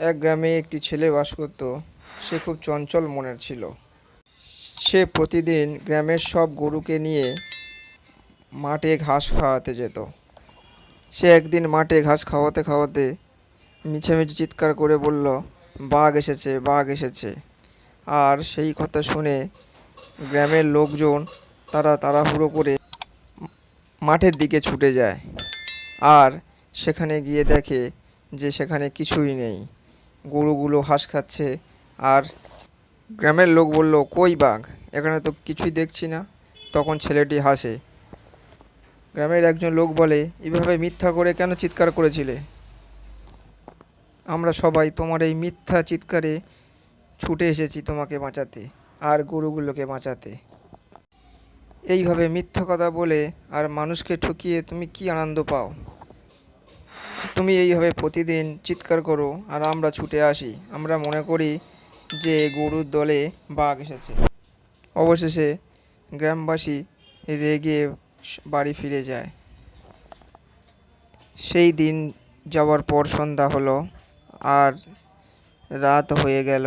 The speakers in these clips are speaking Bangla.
এক গ্রামে একটি ছেলে বাস করত। সে খুব চঞ্চল মনের ছিল। সে প্রতিদিন গ্রামের সব গরুকে নিয়ে মাঠে ঘাস খাওয়াতে যেত। সে একদিন মাঠে ঘাস খাওয়াতে খাওয়াতে মিছামিছি চিৎকার করে বলল, বাঘ এসেছে, বাঘ এসেছে। আর সেই কথা শুনে গ্রামের লোকজন তারা তাড়াহুড়ো করে মাঠের দিকে ছুটে যায়। আর সেখানে গিয়ে দেখে যে সেখানে কিছুই নেই, গরুগুলো ঘাস খাচ্ছে। আর গ্রামের লোক বলল, কই বাঘ? এখানে তো কিছুই দেখছি না। তখন ছেলেটি হাসে। গ্রামের একজন লোক বলে, এভাবে মিথ্যা করে কেন চিৎকার করেছিলে? আমরা সবাই তোমার এই মিথ্যা চিৎকারে ছুটে এসেছি তোমাকে বাঁচাতে আর গরুগুলোকে বাঁচাতে। এইভাবে মিথ্যা কথা বলে আর মানুষকে ঠকিয়ে তুমি কি আনন্দ পাও? তুমি এইভাবে প্রতিদিন চিৎকার করো আর আমরা ছুটে আসি। আমরা মনে করি যে গরুর দলে বাঘ এসেছে। অবশেষে গ্রামবাসী রেগে বাড়ি ফিরে যায়। সেই দিন যাওয়ার পর সন্ধ্যা হলো আর রাত হয়ে গেল।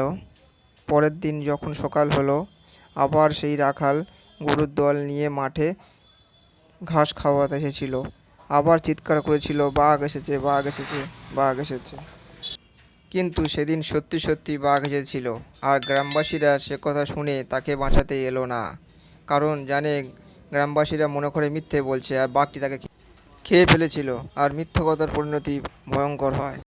পরের দিন যখন সকাল হলো, আবার সেই রাখাল গরুর দল নিয়ে মাঠে ঘাস খাওয়াতে এসেছিল। আবার চিৎকার করেছিল, বাঘ এসেছে, বাঘ এসেছে, বাঘ এসেছে। কিন্তু সেদিন সত্যি সত্যি বাঘ এসেছিল। আর গ্রামবাসীরা সে কথা শুনে তাকে বাঁচাতে এলো না। কারণ জানে, গ্রামবাসীরা মনে করে মিথ্যে বলছে আর বাঘটি তাকে খেয়ে ফেলেছিল। আর মিথ্যা কথার পরিণতি ভয়ঙ্কর হয়।